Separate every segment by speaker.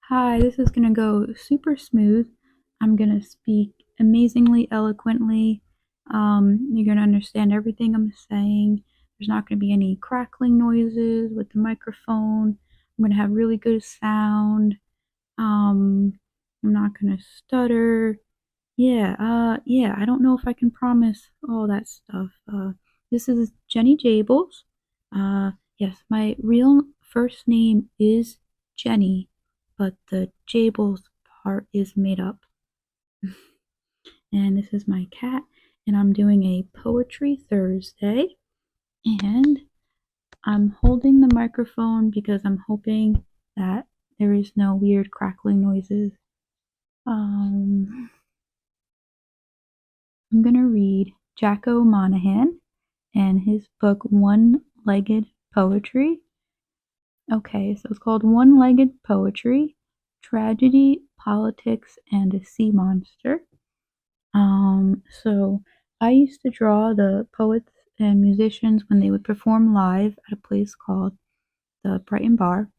Speaker 1: Hi, this is going to go super smooth. I'm going to speak amazingly eloquently. You're going to understand everything I'm saying. There's not going to be any crackling noises with the microphone. I'm going to have really good sound. Um, I'm not going to stutter. Yeah, I don't know if I can promise all that stuff. This is Jenny Jables. Yes, my real first name is Jenny, but the Jables part is made up. And this is my cat, and I'm doing a Poetry Thursday, and I'm holding the microphone because I'm hoping that there is no weird crackling noises. I'm gonna read Jacko Monahan and his book One-Legged Poetry. Okay, so it's called One-Legged Poetry, Tragedy, Politics, and a Sea Monster. So I used to draw the poets and musicians when they would perform live at a place called the Brighton Bar.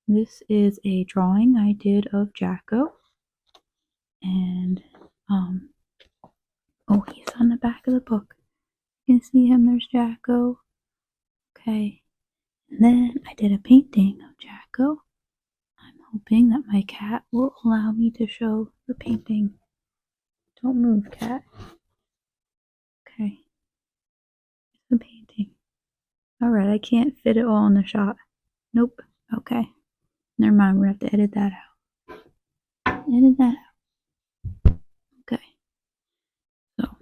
Speaker 1: This is a drawing I did of Jacko, and oh, he's on the back of the book. You can see him, there's Jacko. Okay, and then I did a painting of Jacko. I'm hoping that my cat will allow me to show the painting. Don't move, cat. Okay, the painting. Alright, I can't fit it all in the shot. Nope. Okay. Never mind, we have to edit that out. Edit that out. Okay. So,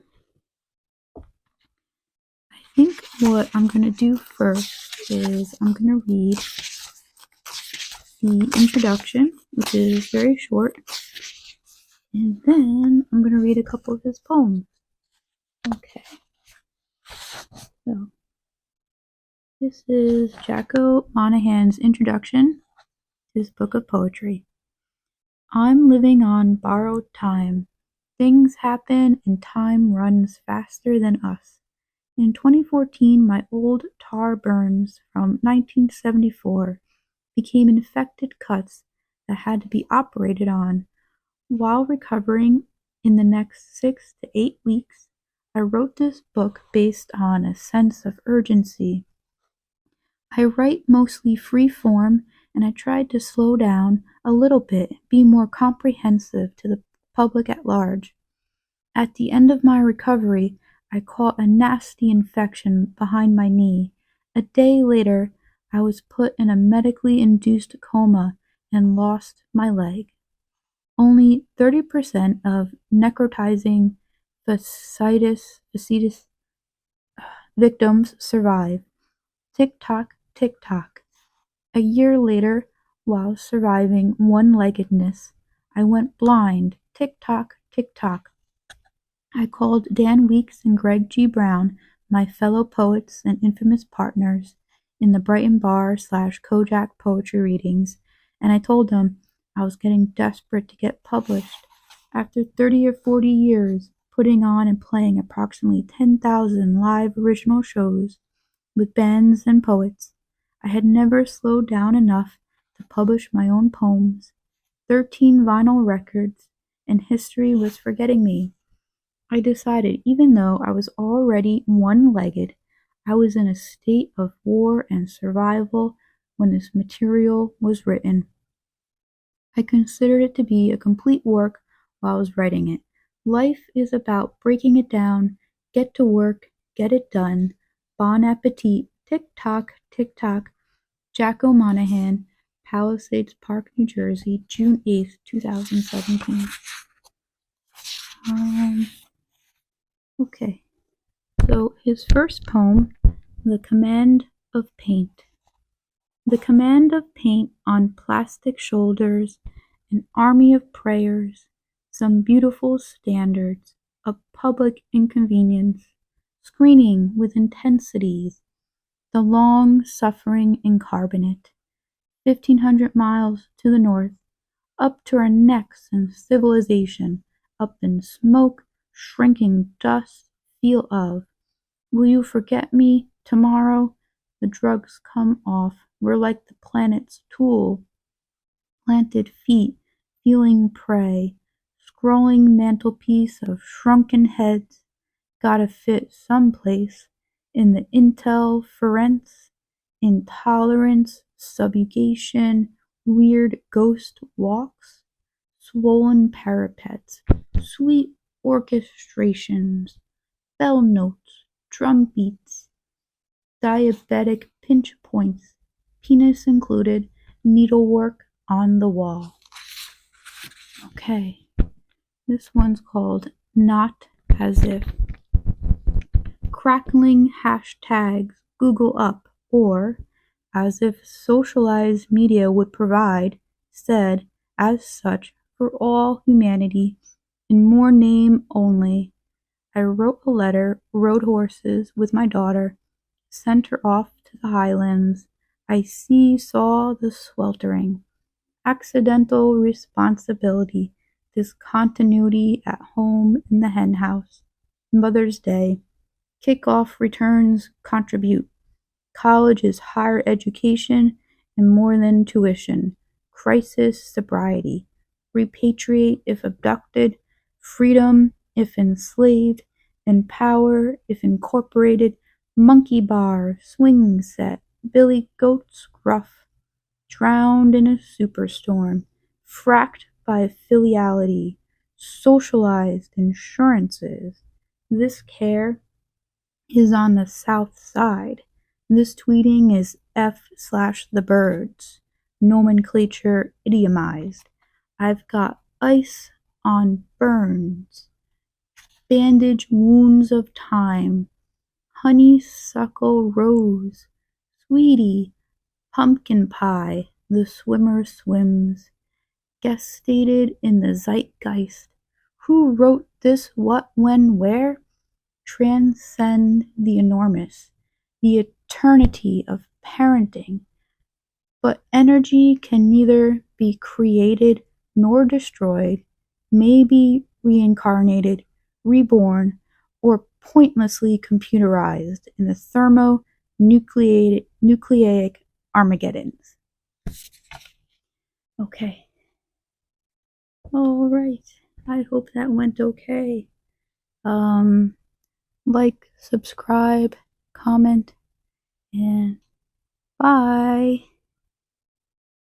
Speaker 1: I think what I'm going to do first is I'm going to read the introduction, which is very short, and then I'm going to read a couple of his poems. Okay. So, this is Jacko Monahan's introduction to his book of poetry. I'm living on borrowed time. Things happen and time runs faster than us. In 2014, my old tar burns from 1974 became infected cuts that had to be operated on. While recovering in the next 6 to 8 weeks, I wrote this book based on a sense of urgency. I write mostly free form, and I tried to slow down a little bit, be more comprehensive to the public at large. At the end of my recovery, I caught a nasty infection behind my knee. A day later, I was put in a medically induced coma and lost my leg. Only 30% of necrotizing fasciitis victims survive. Tick-tock, tick-tock. A year later, while surviving one-leggedness, I went blind. Tick-tock, tick-tock. I called Dan Weeks and Greg G. Brown, my fellow poets and infamous partners in the Brighton Bar / Kojak poetry readings, and I told them I was getting desperate to get published. After 30 or 40 years, putting on and playing approximately 10,000 live original shows with bands and poets, I had never slowed down enough to publish my own poems. 13 vinyl records, and history was forgetting me. I decided even though I was already one-legged, I was in a state of war and survival when this material was written. I considered it to be a complete work while I was writing it. Life is about breaking it down, get to work, get it done. Bon appetit, tick-tock, tick-tock. Jacko Monahan, Palisades Park, New Jersey, June 8th, 2017. Okay. So his first poem, The Command of Paint. The command of paint on plastic shoulders, an army of prayers, some beautiful standards, a public inconvenience, screening with intensities, the long-suffering incarbonate, 1,500 miles to the north, up to our necks in civilization, up in smoke, shrinking dust, feel of. Will you forget me tomorrow? The drugs come off. We're like the planet's tool, planted feet feeling prey, scrolling mantelpiece of shrunken heads, gotta fit someplace, in the interference, intolerance, subjugation, weird ghost walks, swollen parapets, sweet orchestrations, bell notes, drum beats, diabetic pinch points, penis included, needlework on the wall. Okay, this one's called Not As If. Crackling hashtags Google up, or as if socialized media would provide, said as such for all humanity, in more name only. I wrote a letter, rode horses with my daughter, sent her off to the highlands. I saw the sweltering, accidental responsibility, discontinuity at home in the henhouse, Mother's Day, kickoff returns contribute, college is higher education and more than tuition, crisis sobriety, repatriate if abducted, freedom if enslaved, empower if incorporated, monkey bar, swing set, billy goat's gruff, drowned in a superstorm, fracked by filiality, socialized insurances. This care is on the south side. This tweeting is F/the birds. Nomenclature idiomized. I've got ice on burns. Bandage wounds of time. Honeysuckle rose. Sweetie. Pumpkin pie. The swimmer swims. Gestated in the zeitgeist. Who wrote this, what, when, where? Transcend the enormous, the eternity of parenting. But energy can neither be created nor destroyed, may be reincarnated, reborn, or pointlessly computerized in the thermonucleic Armageddons. Okay. All right. I hope that went okay. Like, subscribe, comment, and bye.